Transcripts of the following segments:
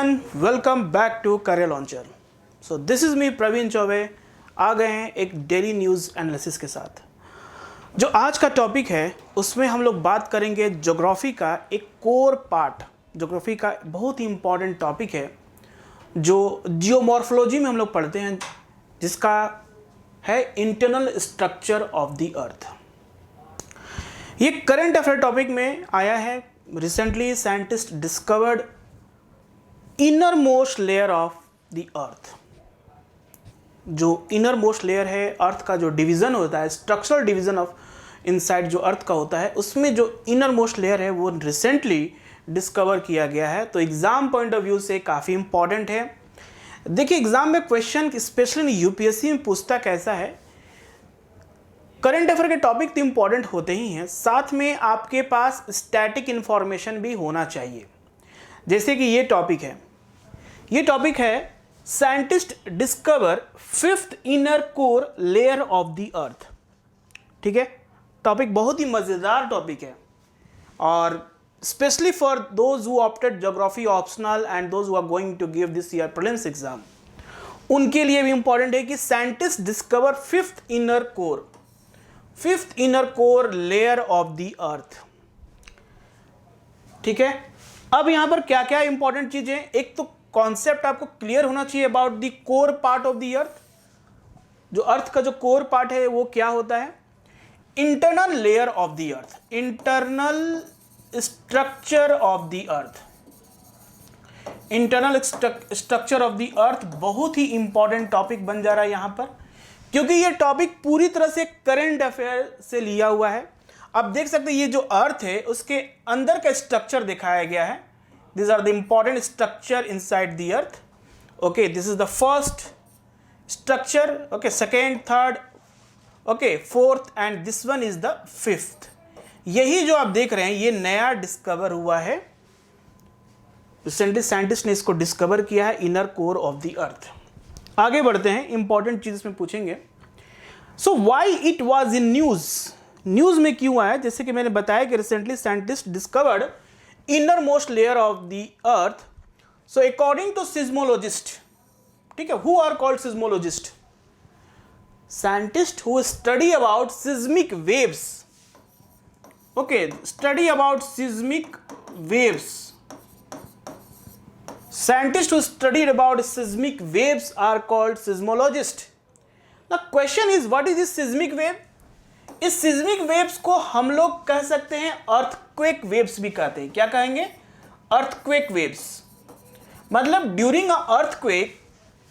Everyone, welcome back to career launcher. So this is me Praveen Choubey. आ गए हैं एक डेली न्यूज़ एनालिसिस के साथ। जो आज का टॉपिक है उसमें हम लोग बात करेंगे ज्योग्राफी का एक कोर पार्ट। ज्योग्राफी का बहुत ही इम्पॉर्टेंट टॉपिक है जो जियोमॉर्फोलॉजी में हम लोग पढ़ते हैं, जिसका है इंटरनल स्ट्रक्चर ऑफ द अर्थ। ये करंट अफेयर टॉपिक में आया है। Recently scientist discovered innermost layer of the अर्थ। जो इनर मोस्ट लेयर है अर्थ का, जो डिवीज़न होता है, स्ट्रक्चरल डिवीज़न ऑफ इनसाइड जो अर्थ का होता है, उसमें जो इनर मोस्ट लेयर है वो रिसेंटली डिस्कवर किया गया है। तो एग्ज़ाम पॉइंट ऑफ व्यू से काफ़ी इंपॉर्टेंट है। देखिए, एग्ज़ाम में क्वेश्चन स्पेशली यूपीएससी में पूछता कैसा है, करंट अफेयर के टॉपिक तो इंपॉर्टेंट होते ही हैं, साथ में आपके पास स्टैटिक इंफॉर्मेशन भी होना चाहिए। जैसे कि ये टॉपिक है scientist discover fifth inner core layer of the earth. ठीक है, टॉपिक बहुत ही मज़ेदार टॉपिक है और specially for those who opted geography optional and those who are going to give this year prelims exam, उनके लिए भी इंपॉर्टेंट है कि scientist discover fifth inner core layer of the earth. ठीक है, अब यहां पर क्या क्या इंपॉर्टेंट चीजें, एक तो कॉन्सेप्ट आपको क्लियर होना चाहिए about the core part of the अर्थ। जो अर्थ का जो कोर पार्ट है वो क्या होता है, internal layer of the earth, internal structure of the earth. Internal structure of the अर्थ बहुत ही इंपॉर्टेंट टॉपिक बन जा रहा है यहां पर, क्योंकि ये टॉपिक पूरी तरह से करंट अफेयर से लिया हुआ है। आप देख सकते हैं ये जो अर्थ है उसके अंदर का स्ट्रक्चर दिखाया गया है। These are the important structure inside the earth. Okay, this is the first structure. Okay, second, third, okay, fourth, and this one is the fifth. यही जो आप देख रहे हैं ये नया डिस्कवर हुआ है। रिसेंटली साइंटिस्ट ने इसको डिस्कवर किया है, इनर कोर ऑफ द अर्थ। आगे बढ़ते हैं, इंपॉर्टेंट चीज इसमें पूछेंगे। So why it was in news में क्यों आया, जैसे कि मैंने बताया कि recently scientist discovered innermost layer of the earth. So according to seismologist, ठीक है, who are called seismologist? Scientists who study about seismic waves. Okay, study about seismic waves. Scientists who studied about seismic waves are called seismologist. The question is, what is this seismic wave? इस seismic waves को हम लोग कह सकते हैं earthquake waves भी कहते हैं। क्या कहेंगे? Earthquake waves. मतलब ड्यूरिंग अ अर्थक्वेक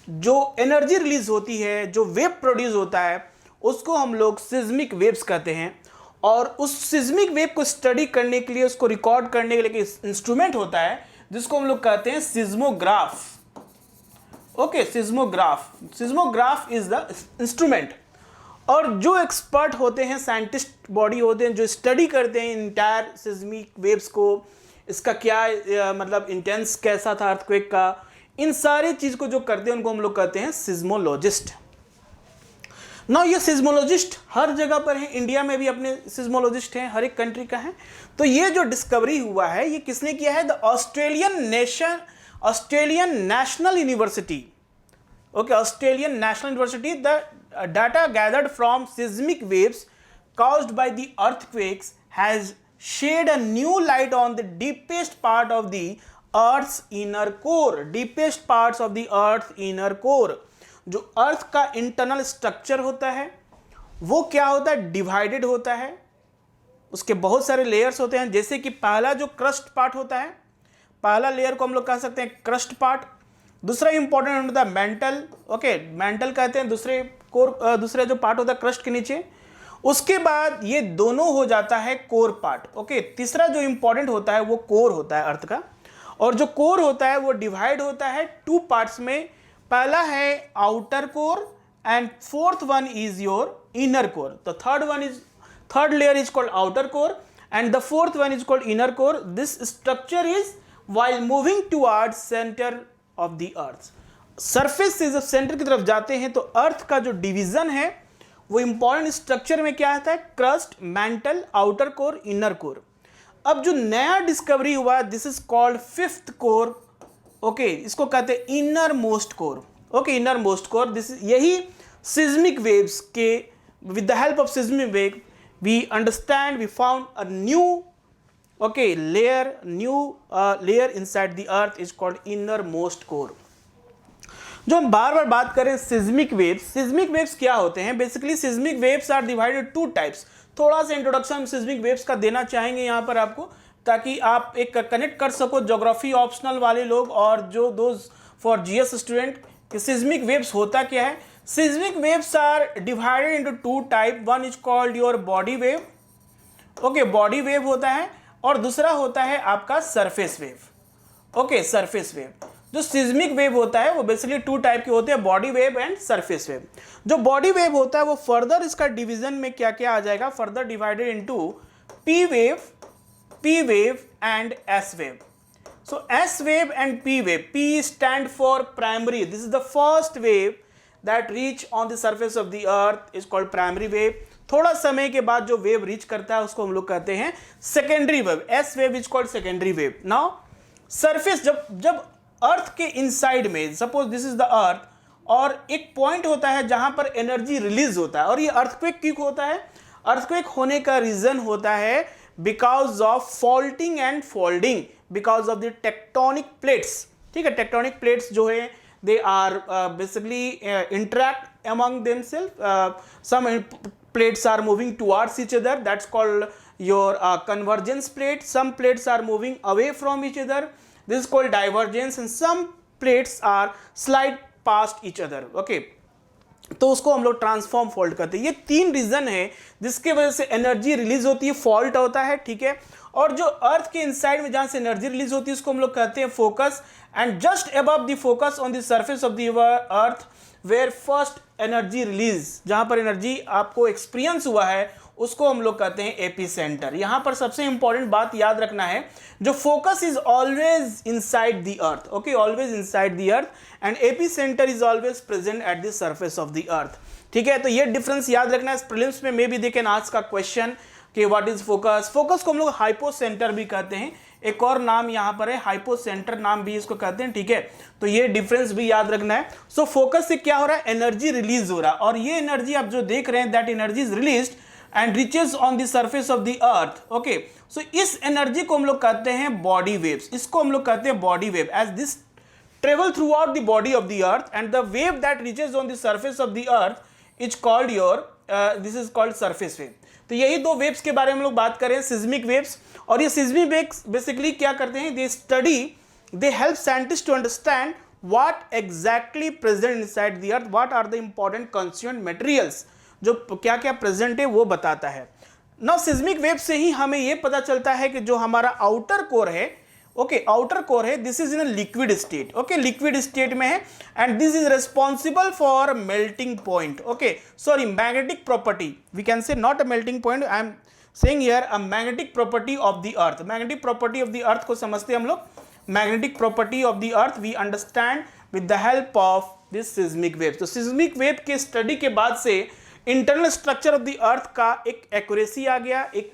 जो एनर्जी रिलीज होती है, जो वेव प्रोड्यूस होता है, उसको हम लोग सिज्मिक वेव्स कहते हैं। और उस सिज्मिक वेव को स्टडी करने के लिए, उसको रिकॉर्ड करने के लिए इंस्ट्रूमेंट होता है जिसको हम लोग कहते हैं seismograph. Okay, seismograph is the instrument. और जो एक्सपर्ट होते हैं, साइंटिस्ट बॉडी होते हैं जो स्टडी करते हैं इंटायर सिज्मिक वेव्स को, इसका क्या मतलब इंटेंस कैसा था अर्थक्वेक का, इन सारी चीज को जो करते हैं उनको हम लोग कहते हैं सिज्मोलॉजिस्ट। ना ये सिज्मोलॉजिस्ट हर जगह पर है, इंडिया में भी अपने सिज्मोलॉजिस्ट हैं, हर एक कंट्री का है। तो ये जो डिस्कवरी हुआ है ये किसने किया है? The Australian national university. Okay, Australian national university. The data gathered from seismic waves caused by the earthquakes has shed a new light on the deepest part of the earth's inner core. Deepest parts of the earth's inner core. जो अर्थ का internal structure होता है वो क्या होता है? Divided होता है, उसके बहुत सारे लेयर्स होते हैं। जैसे कि पहला जो क्रस्ट पार्ट होता है, पहला लेयर को हम लोग कह सकते हैं क्रस्ट पार्ट। दूसरा इंपॉर्टेंट होता है मेंटल। ओके, मेंटल कहते हैं दूसरा जो पार्ट होता है क्रस्ट के नीचे। उसके बाद ये दोनों हो जाता है कोर पार्ट। ओके, तीसरा जो इंपॉर्टेंट होता है वो कोर होता है अर्थ का। और जो कोर होता है वो डिवाइड होता है टू पार्ट्स में। पहला है outer core and fourth one is your inner core. तो third layer is called outer core and the fourth one is called inner core. This structure is while moving towards centre of the earth. Surface से जब centre की तरफ जाते हैं तो अर्थ का जो डिवीजन है वो इंपॉर्टेंट स्ट्रक्चर में क्या आता है? Crust, mantle, outer core, inner core. अब जो नया डिस्कवरी हुआ, this is called fifth core okay इसको कहते हैं innermost core. Okay innermost core, this यही सिज्मिक वेव्स के with the help of seismic wave we understand, we found a new layer inside the earth is called innermost core। जो हम बार बार बात करें seismic waves क्या होते हैं? Basically seismic waves are divided two types. थोड़ा सा इंट्रोडक्शन सिज्मिक वेव्स का देना चाहेंगे यहाँ पर आपको, ताकि आप एक कनेक्ट कर सको ज्योग्राफी ऑप्शनल वाले लोग और जो दोज फॉर जीएस स्टूडेंट कि सिज्मिक वेव्स होता क्या है। Seismic waves are divided into two type, one is called your body wave, okay body wave होता है, और दूसरा होता है आपका surface wave. Okay surface wave, जो सिज्मिक वेव होता है वो बेसिकली टू टाइप के होते हैं, body wave and surface wave. जो बॉडी वेव होता है वो फर्दर इसका डिवीजन में क्या क्या आ जाएगा, further divided into P wave and S wave. So S wave and P wave, P stand for primary, this is the first wave that reach on the surface of the earth is called primary wave. थोड़ा समय के बाद जो wave reach करता है उसको हम लोग कहते हैं secondary wave, S wave is called secondary wave. Now surface, जब अर्थ के इनसाइड में, suppose this is the earth, और एक पॉइंट होता है जहां पर एनर्जी रिलीज होता है, और ये अर्थक्वेक क्यों होता है? अर्थक्वेक होने का रीजन होता है because of faulting and folding, because of the tectonic plates. ठीक है, टेक्टोनिक प्लेट्स जो है they are basically interact among themselves, some plates are moving towards each other, that's called your convergence plate, some plates are moving away from each other, this is called divergence, and some plates are slide past each other। okay, तो उसको हम लोग transform fault करते हैं। ये तीन reason है जिसके वजह से एनर्जी रिलीज होती है, फॉल्ट होता है। ठीक है, और जो अर्थ के इनसाइड में जहां से एनर्जी रिलीज होती है उसको हम लोग कहते हैं focus, and just above the focus on the surface of the earth where first energy release, जहां पर एनर्जी आपको एक्सपीरियंस हुआ है उसको हम लोग कहते हैं एपी सेंटर। यहां पर सबसे इंपॉर्टेंट बात याद रखना है, जो focus is always inside the earth, okay always inside the earth, and AP centre is always present at the surface of the earth. ठीक है, तो ये डिफरेंस याद रखना है। प्रीलिम्स में may be they can ask का क्वेश्चन कि व्हाट इज फोकस। फोकस को हम लोग हाइपोसेंटर भी कहते हैं, एक और नाम यहाँ पर है हाइपोसेंटर नाम भी इसको कहते हैं। ठीक है, तो ये डिफरेंस भी याद रखना है। सो फोकस से क्या हो रहा है, एनर्जी रिलीज हो रहा है, और ये एनर्जी आप जो देख रहे हैं that energy is released and reaches on the surface of the earth। okay, so इस एनर्जी को हम लोग कहते हैं बॉडी वेव्स, इसको हम लोग कहते हैं body wave, as this travel throughout the body of the earth and the wave that reaches on the surface of the earth is called your this is called surface wave। तो यही दो waves के बारे में हम लोग बात करें, सिज्मिक वेव्स। और ये सिज्मिक वेव्स बेसिकली क्या करते हैं, they study, they help scientist to understand what exactly present inside the earth, what are the important constituent materials, जो क्या क्या प्रेजेंट है वो बताता है। नाउ सिज्मिक वेव से ही हमें ये पता चलता है कि जो हमारा आउटर कोर है, ओके आउटर कोर है, this is in a liquid state, okay liquid state में है, and this is responsible for melting point, okay sorry magnetic property, we can say not a melting point, I am saying here a magnetic property of the earth. Magnetic property of the earth को समझते हैं हम लोग, magnetic property of the earth we understand with the help of this seismic wave. तो seismic wave के study के बाद से इंटरनल स्ट्रक्चर ऑफ द अर्थ का एक एक्यूरेसी आ गया, एक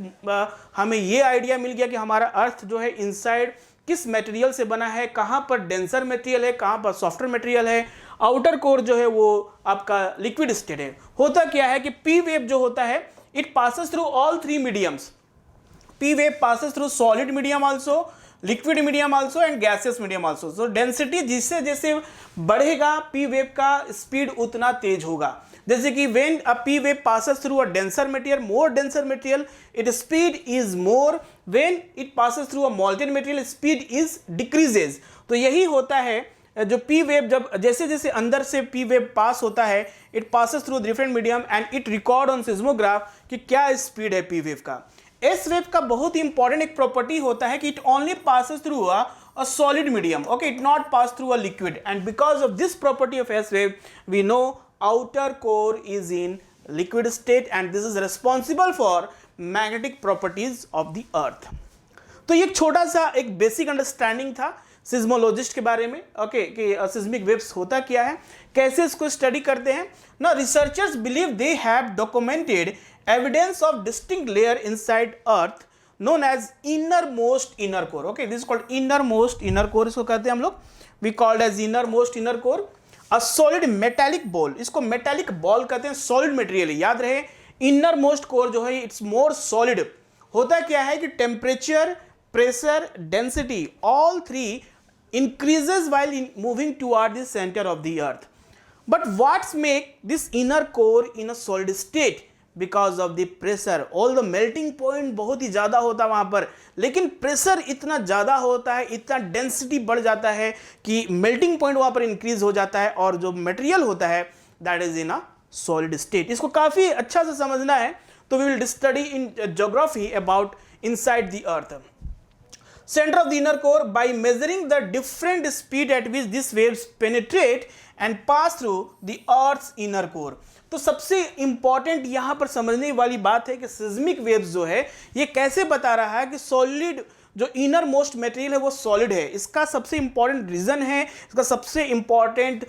हमें ये आइडिया मिल गया कि हमारा अर्थ जो है इनसाइड किस मटेरियल से बना है, कहाँ पर डेंसर मटेरियल है, कहाँ पर सॉफ्टवेयर मटेरियल है, आउटर कोर जो है वो आपका लिक्विड स्टेट है। होता क्या है कि पी वेव जो होता है it passes through all three mediums, P wave passes through solid medium also, liquid medium also and gaseous medium also. So density जिससे जैसे बढ़ेगा पी वेव का स्पीड उतना तेज होगा। जैसे कि when a P wave passes through a denser material, more denser material, its speed is more, when it passes through a molten material, speed is decreases। तो यही होता है जो P wave, जब जैसे जैसे अंदर से P wave पास होता है, it passes through different medium and it record on seismograph कि क्या स्पीड है P wave का। S wave का बहुत ही इंपॉर्टेंट एक प्रॉपर्टी होता है कि it only passes through a solid medium, okay, it not pass through a liquid, and because of this property of S wave we know outer core is in liquid state and this is responsible for magnetic properties of the earth। तो ये छोटा सा एक basic understanding था सिज्मोलॉजिस्ट के बारे में, okay कि सिज्मिक वेव्स होता क्या है, कैसे इसको स्टडी करते हैं। ना researchers believe they have documented evidence of distinct layer inside earth known as innermost inner core। okay, this is called innermost inner core, इसको कहते हैं हम लोग। We called as inner core. A solid metallic ball, इसको metallic ball कहते हैं, solid material. याद रहे इनर मोस्ट कोर जो है इट्स मोर सॉलिड। होता क्या है कि temperature, pressure, density all three increases while moving toward the center of the earth. But what's make this inner core in a solid state? Because of the pressure. All the melting point बहुत ही ज़्यादा होता है वहाँ पर, लेकिन pressure इतना ज़्यादा होता है, इतना डेंसिटी बढ़ जाता है कि मेल्टिंग पॉइंट वहाँ पर इंक्रीज हो जाता है, और जो मटेरियल होता है that is in a solid state. इसको काफ़ी अच्छा से समझना है, तो we will study in geography about inside the earth. Center of the inner core, by measuring the different speed at which these waves penetrate and pass through the earth's inner core। तो सबसे important यहां पर समझने वाली बात है कि seismic waves जो है ये कैसे बता रहा है कि सॉलिड जो इनर मोस्ट मटेरियल है वो सॉलिड है। इसका सबसे इंपॉर्टेंट रीजन है, इसका सबसे इंपॉर्टेंट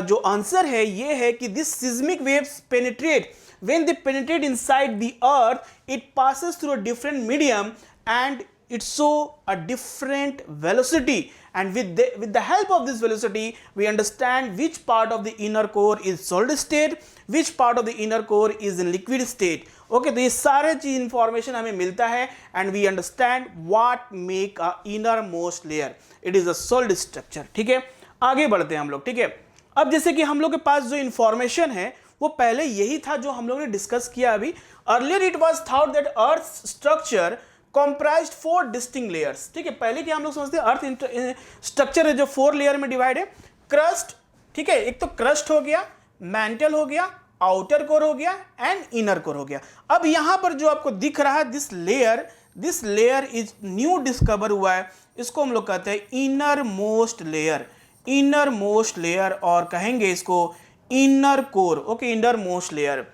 जो आंसर है ये है कि this seismic waves penetrate, when they penetrate inside the earth it passes through a different medium and it show a different velocity, and with the help of this velocity we understand which part of the inner core is solid state, which part of the inner core is in liquid state। okay, तो ये सारे चीज information हमें मिलता है and we understand what make a innermost layer, it is a solid structure। ठीक है, आगे बढ़ते हैं हम लोग। ठीक है, अब जैसे कि हम लोग के पास जो इंफॉर्मेशन है वो पहले यही था जो हम लोग ने डिस्कस किया अभी। Earlier it was thought that earth structure comprised 4 distinct layers। ठीक है, पहले क्या हम लोग समझते हैं अर्थ स्ट्रक्चर है जो 4 लेयर में डिवाइड है। क्रस्ट, ठीक है, एक तो क्रस्ट हो गया, मैंटल हो गया, आउटर कोर हो गया एंड इनर कोर हो गया। अब यहां पर जो आपको दिख रहा है this layer is new discover हुआ है, इसको हम लोग कहते हैं इनर मोस्ट लेयर, और कहेंगे इसको inner core. Okay, innermost layer.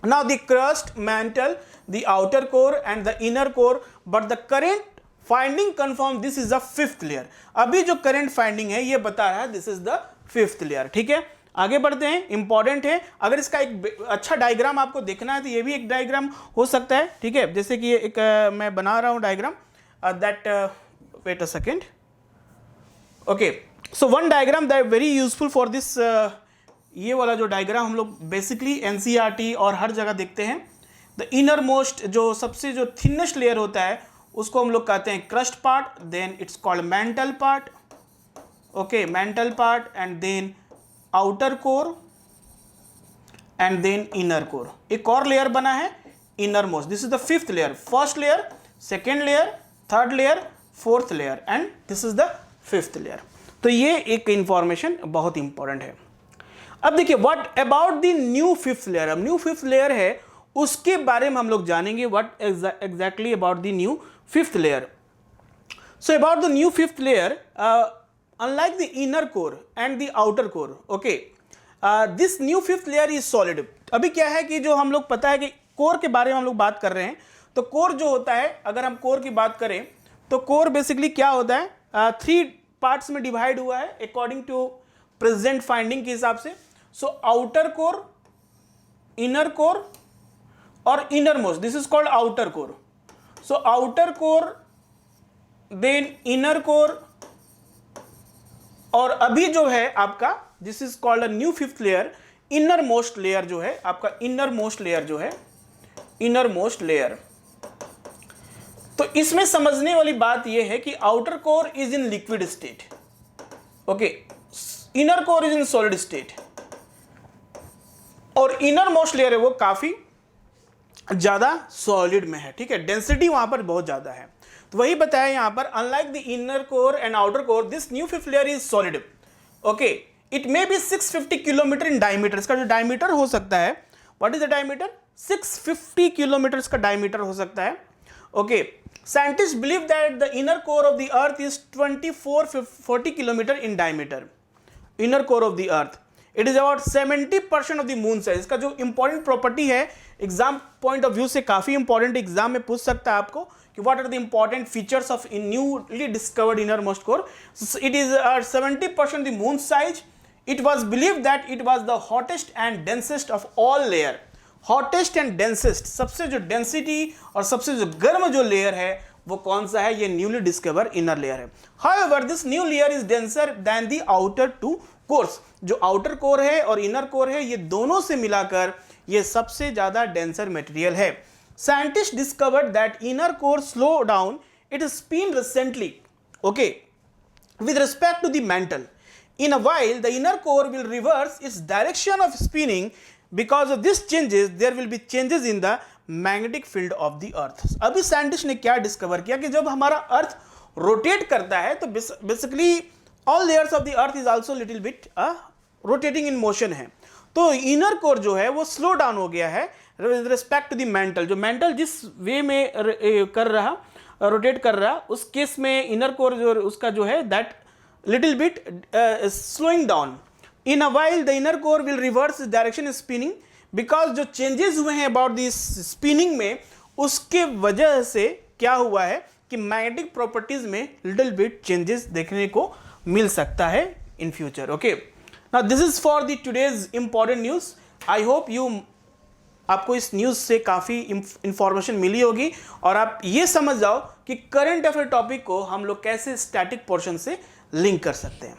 Now the crust, mantle, the outer core and the inner core, but the current finding confirm this is the 5th layer। अभी जो current finding है ये बता रहा है this is the 5th layer। ठीक है, आगे बढ़ते हैं, इंपॉर्टेंट है। अगर इसका एक अच्छा डायग्राम आपको देखना है तो ये भी एक डायग्राम हो सकता है। ठीक है, जैसे कि ये एक मैं बना रहा हूँ diagram that, wait a second. Okay, so one diagram that very useful for this, ये वाला जो डायग्राम हम लोग बेसिकली एनसीईआरटी और हर जगह देखते हैं। द इनर मोस्ट जो सबसे जो थिनेस्ट लेयर होता है उसको हम लोग कहते हैं crust part, then it's called mantle part. Okay, mantle part and then outer core and then inner core. एक और लेयर बना है innermost, this is the 5th layer. First layer, second layer, third layer, 4th layer and this is the 5th layer. तो ये एक information बहुत important है। अब देखिए what about the new 5th layer. अब न्यू 5th लेयर है उसके बारे में हम लोग जानेंगे what exactly about the new 5th layer. So about the new 5th layer, unlike the inner core and the outer core, okay, this new 5th layer is solid. अभी क्या है कि जो हम लोग पता है कि कोर के बारे में हम लोग बात कर रहे हैं, तो कोर जो होता है, अगर हम कोर की बात करें तो कोर बेसिकली क्या होता है, 3 पार्ट्स में डिवाइड हुआ है अकॉर्डिंग टू प्रेजेंट फाइंडिंग के हिसाब से। So outer core, inner core और innermost, this is called outer core. So outer core, then inner core, और अभी जो है आपका this is called a new 5th layer, innermost layer जो है आपका, इनर मोस्ट लेयर जो है, इनर मोस्ट लेयर। तो इसमें समझने वाली बात यह है कि outer core is in liquid state, okay, inner core is in solid state, और इनर मोस्ट लेयर है वो काफी ज्यादा सॉलिड में है। ठीक है, डेंसिटी वहां पर बहुत ज्यादा है। तो वही बताया यहां पर, unlike the inner core and outer core, this new 5th layer is solid. Okay, it may be 650 kilometre in diameter. इसका जो डायमीटर हो सकता है, what is the diameter, 650 kilometre का डायमीटर हो सकता है। Okay, scientist believe that the inner core of the earth is 2440 kilometre in diameter. Inner core of the earth, it is about 70% of the moon size. इसका जो important property है, exam point of view से काफी important, exam में पूछ सकता है आपको कि what are the important features of in newly discovered innermost core. It is 70% the moon size. It was believe that it was the hottest and densest of all layer. Hottest and densest, सबसे जो density और सबसे जो गर्म जो layer है वो कौन सा है? ये न्यूली डिस्कवर इनर लेयर है। However this new layer is denser than the outer two cores. जो आउटर कोर है और इनर कोर है, ये दोनों से मिलाकर ये सबसे ज्यादा डेंसर मटेरियल है। Scientist discovered that inner core slow down it spin recently, okay, with respect to the mantle. In a while, the inner core will reverse its direction of spinning. Because of this changes, there will be changes in the magnetic field of the earth. अभी scientist ने क्या discover किया कि जब हमारा earth rotate करता है तो basically all layers of the earth is also little bit rotating in motion है। तो इनर कोर जो है वो स्लो डाउन हो गया है with respect to the mantle. जो मेंटल जिस वे में कर रहा रोटेट कर रहा, उस केस में इनर कोर जो उसका जो है that little bit slowing down. In a while the inner core will reverse direction spinning, because जो चेंजेस हुए हैं अबाउट दिस स्पिनिंग में, उसके वजह से क्या हुआ है कि मैग्नेटिक प्रॉपर्टीज में लिटिल बिट चेंजेस देखने को मिल सकता है in future. Okay, now this is for the today's important news. I hope आपको इस न्यूज़ से काफ़ी इंफॉर्मेशन मिली होगी और आप ये समझ जाओ कि करंट अफेयर टॉपिक को हम लोग कैसे स्टैटिक पोर्शन से लिंक कर सकते हैं।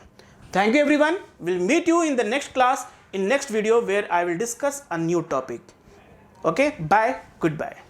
Thank you everyone, will meet you in the next class in next video where I will discuss a new topic. Okay, bye, good bye.